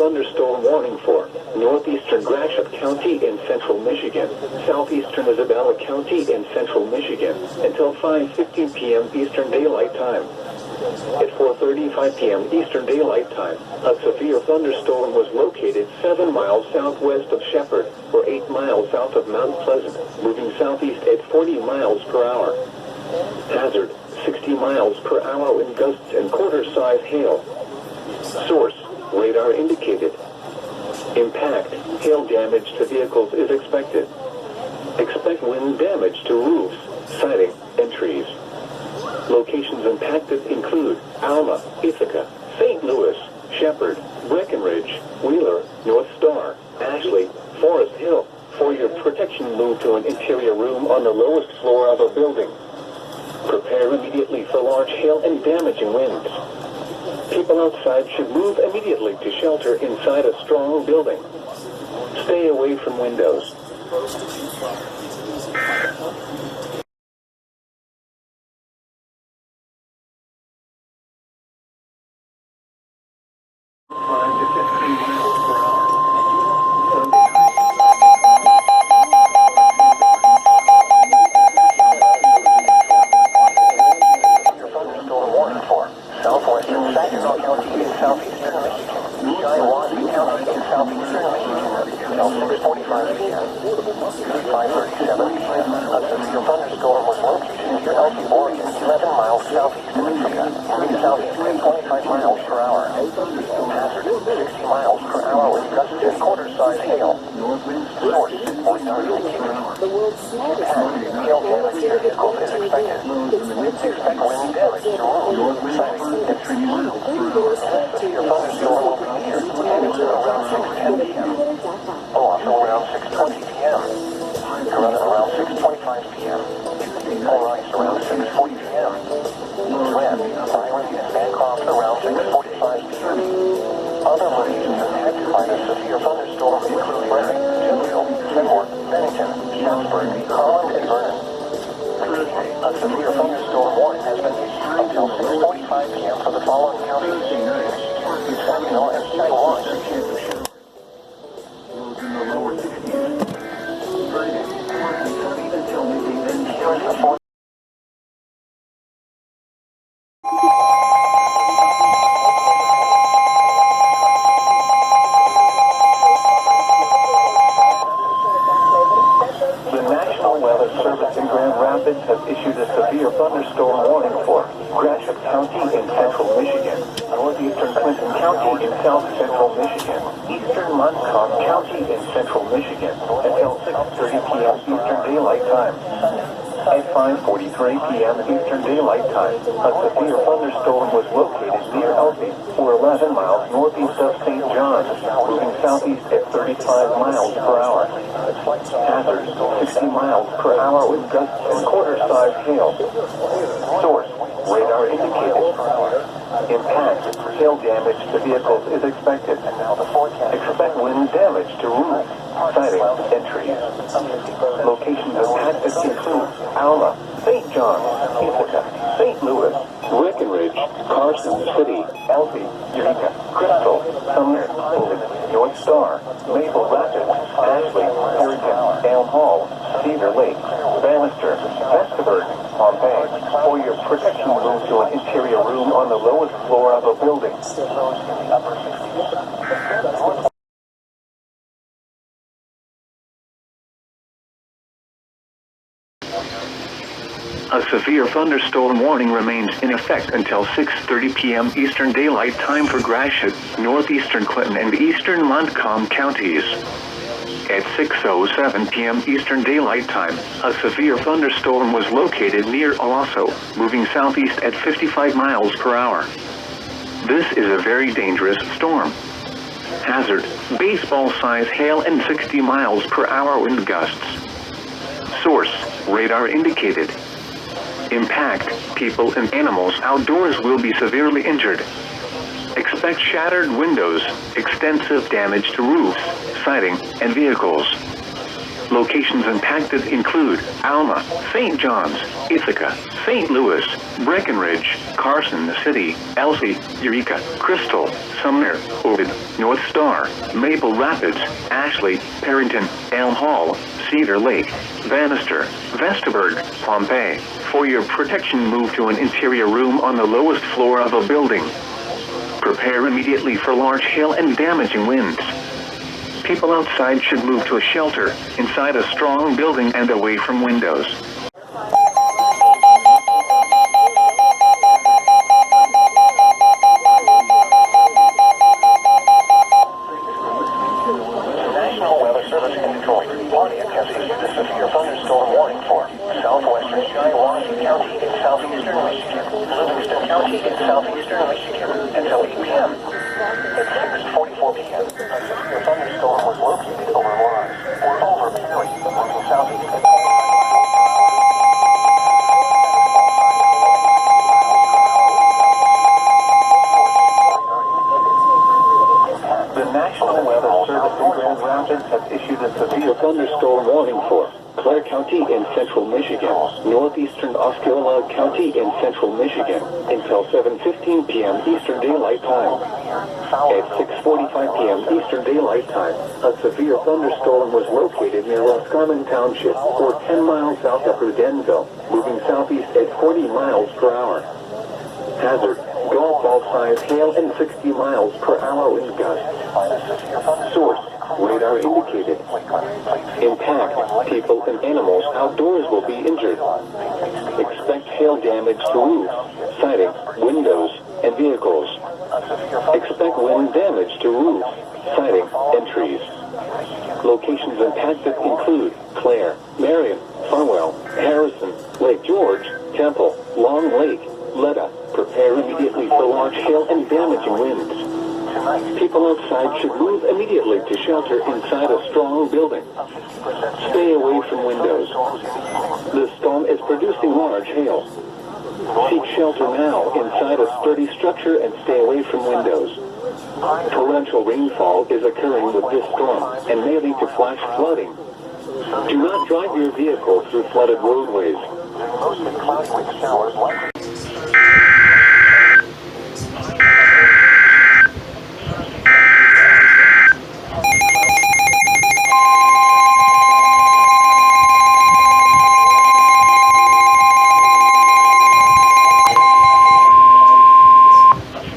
thunderstorm warning for northeastern Gratiot County in central Michigan, southeastern Isabella County in central Michigan, until 5:15 p.m. Eastern Daylight Time. At 4:35 p.m. Eastern Daylight Time, a severe thunderstorm was located 7 miles southwest of Shepherd, or 8 miles south of Mount Pleasant, moving southeast at 40 miles per hour. Hazard, 60 miles per hour wind gusts and quarter-size hail. Source, radar indicated. Impact, hail damage to vehicles is expected. Expect wind damage to roofs, siding, and trees. Locations impacted include Alma, Ithaca, St. Louis, Shepherd, Breckenridge, Wheeler, North Star, Ashley, Forest Hill. For your protection, move to an interior room on the lowest floor of a building. Prepare immediately for large hail and damaging winds. People outside should move immediately to shelter inside a strong building. Stay away from windows. A severe thunderstorm warning remains in effect until 6:30 p.m. Eastern Daylight Time for Gratiot, northeastern Clinton, and eastern Montcalm counties. At 6:07 p.m. Eastern Daylight Time, a severe thunderstorm was located near Owasso, moving southeast at 55 miles per hour. This is a very dangerous storm. Hazard, baseball-size hail and 60 miles per hour wind gusts. Source, radar indicated. Impact, people and animals outdoors will be severely injured. Expect shattered windows, extensive damage to roofs, siding, and vehicles. Locations impacted include Alma, St. John's, Ithaca, St. Louis, Breckenridge, Carson City, Elsie, Eureka, Crystal, Sumner, Ovid, North Star, Maple Rapids, Ashley, Perrington, Elm Hall, Cedar Lake, Bannister, Vestaburg, Pompey. For your protection, move to an interior room on the lowest floor of a building. Prepare immediately for large hail and damaging winds. People outside should move to a shelter, inside a strong building and away from windows. National Weather Service in Detroit. Pontiac has issued a severe thunderstorm warning for southwestern Shiawassee County in southeastern Michigan, Livingston County in southeastern Michigan, until 8 p.m. At 6:44 p.m., a severe thunderstorm was located over Lawrence, or over Perry, moving southeast at 25 The National Weather Service in Grand Rapids has issued a severe thunderstorm warning for Clare County in central Michigan, northeastern Osceola County in central Michigan, until 7:15 p.m. Eastern Daylight Time. At 6:45 p.m. Eastern Daylight Time, a severe thunderstorm was located near Roscommon Township, or 10 miles south of Denville, moving southeast at 40 miles per hour. Hazard: golf ball size hail and 60 miles per hour wind gusts. Source: radar indicated. Impact: people and animals outdoors will be injured. Expect hail damage to roofs, siding, windows, and vehicles. Expect wind damage to roofs, siding, and trees. Locations impacted include Clare, Marion, Farwell, Harrison, Lake George, Temple, Long Lake, Letta. Prepare immediately for large hail and damaging winds. People outside should move immediately to shelter inside a strong building. Stay away from windows. The storm is producing large hail. Seek shelter now inside a sturdy structure and stay away from windows. Torrential rainfall is occurring with this storm and may lead to flash flooding. Do not drive your vehicle through flooded roadways. mostly cloudy with showers likely.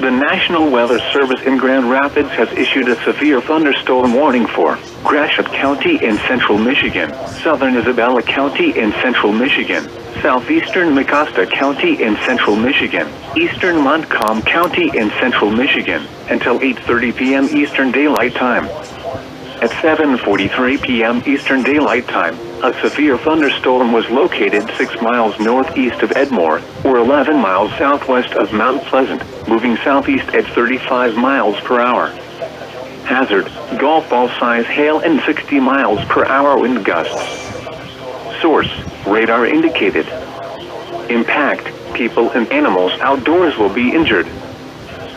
The National Weather Service in Grand Rapids has issued a severe thunderstorm warning for Gratiot County in central Michigan, southern Isabella County in central Michigan, southeastern Mecosta County in central Michigan, eastern Montcalm County in central Michigan, until 8:30 p.m. Eastern Daylight Time. At 7:43 p.m. Eastern Daylight Time, a severe thunderstorm was located 6 miles northeast of Edmore, or 11 miles southwest of Mount Pleasant, moving southeast at 35 miles per hour. Hazard: golf ball size hail and 60 miles per hour wind gusts. Source: radar indicated. Impact: people and animals outdoors will be injured.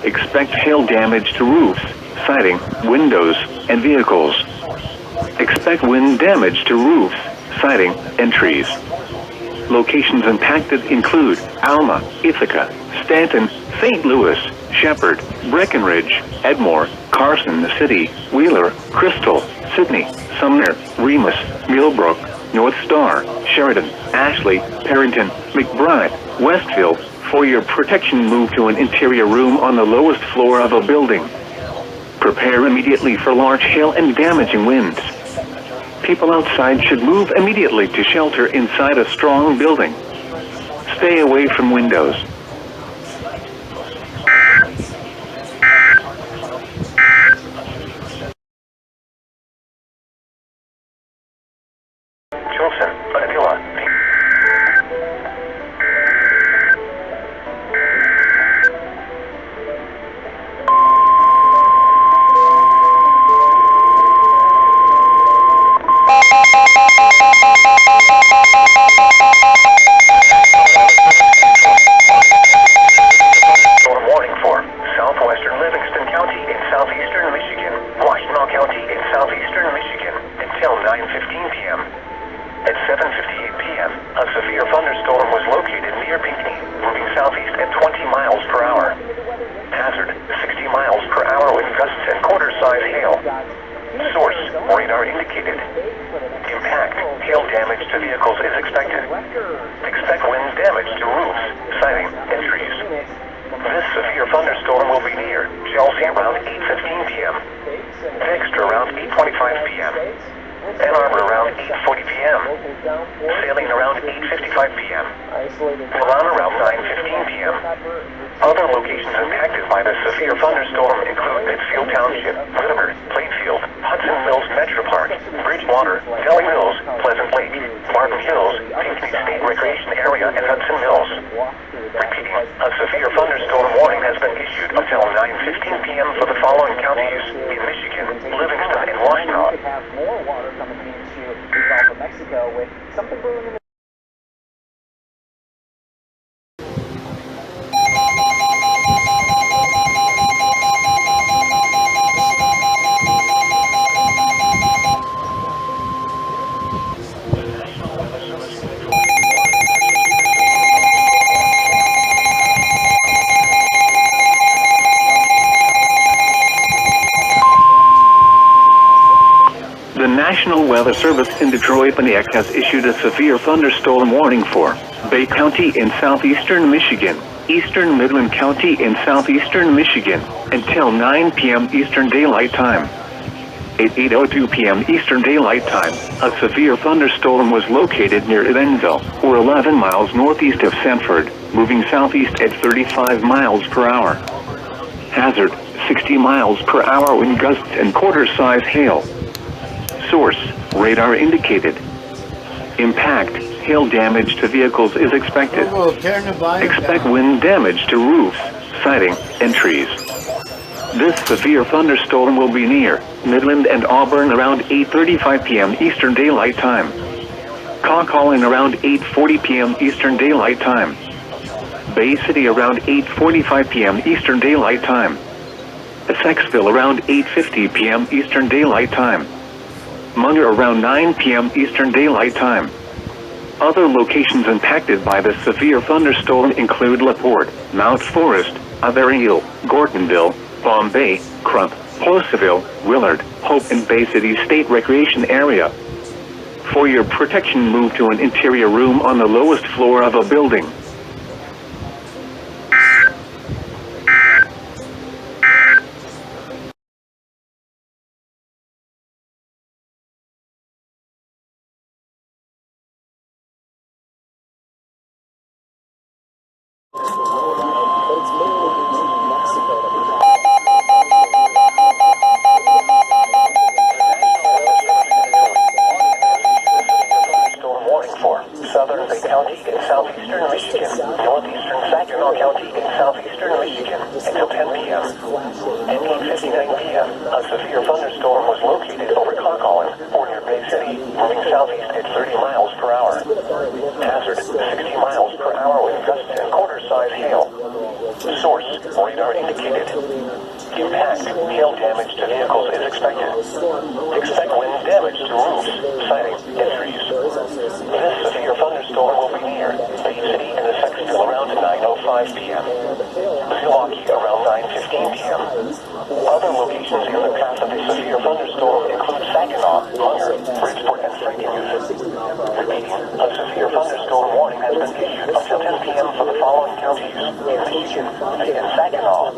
Expect hail damage to roofs, siding, windows, and vehicles. Expect wind damage to roofs, siding, and trees. Locations impacted include Alma, Ithaca, Stanton, St. Louis, Shepherd, Breckenridge, Edmore, Carson City, Wheeler, Crystal, Sidney, Sumner, Remus, Millbrook, North Star, Sheridan, Ashley, Perrington, McBride, Westville. For your protection, move to an interior room on the lowest floor of a building. Prepare immediately for large hail and damaging winds. People outside should move immediately to shelter inside a strong building. Stay away from windows. Johnson, Manila. Storm warning for southwestern Livingston County in southeastern Michigan, Washington Saginaw County in southeastern Michigan until 9:15 p.m. At 7:58 p.m., a severe thunderstorm was located near Pinckney, moving southeast at 20 miles per hour. Hazard, 60 miles per hour wind gusts and quarter-size hail. Source, radar indicated. Impact, hail damage to vehicles is expected. Expect wind damage to roofs, siding, and trees. This severe thunderstorm will be near Chelsea around 8:15 p.m., Dexter around 8:25 p.m., Ann Arbor around 8:40 p.m., Saline around 8:55 p.m., Milan around 9:15 p.m. Other locations impacted by the severe thunderstorm include Pittsfield Township, Whittimer, Plainfield, Hudson Mills Metro Park, Bridgewater, Delhi Mills, Pleasant Lake, Martin Hills, Pinckney State Recreation Area, and Hudson Mills. Repeating, a severe thunderstorm warning has been issued until 9:15 p.m. for the following counties in Michigan, Livingston, and Washtenaw. Have more water coming into the Gulf of Mexico with something brewing in the The National Weather Service in Detroit, Pontiac has issued a severe thunderstorm warning for Bay County in southeastern Michigan, eastern Midland County in southeastern Michigan, until 9 p.m. Eastern Daylight Time. At 8:02 p.m. Eastern Daylight Time, a severe thunderstorm was located near Evansville, or 11 miles northeast of Sanford, moving southeast at 35 miles per hour. Hazard, 60 miles per hour wind gusts and quarter-size hail. Source, radar indicated. Impact, hail damage to vehicles is expected. Expect wind damage to roofs, siding, and trees. This severe thunderstorm will be near Midland and Auburn around 8:35 p.m. Eastern Daylight Time. Calling around 8:40 p.m. Eastern Daylight Time. Bay City around 8:45 p.m. Eastern Daylight Time. Effectsville around 8:50 p.m. Eastern Daylight Time. Munger around 9 p.m. Eastern Daylight Time. Other locations impacted by the severe thunderstorm include LaPorte, Mount Forest, Averill, Gordonville, Palm Bay, Crump, Poseville, Willard, Hope, and Bay City State Recreation Area. For your protection, move to an interior room on the lowest floor of a building. Southern Bay County in southeastern Michigan, northeastern Saginaw County in southeastern Michigan, until 10 p.m. At 8:59 p.m., a severe thunderstorm was located over Calling, or near Bay City, moving southeast at 30 miles per hour. Hazard, 60 miles per hour with gusts and quarter-size hail. Source, radar indicated. Impact, hail damage to vehicles is expected. Expect wind damage to roofs, siding, and trees. This severe thunderstorm will be near Bay City and Effectsville around 9:05 p.m. Milwaukee around 9:15 p.m. Other locations in the path of the severe thunderstorm include Saginaw, Munger, Bridgeport, and Frankenmuth. Repeating, a severe thunderstorm warning has been issued until 10 p.m. for the following counties in Michigan and Saginaw.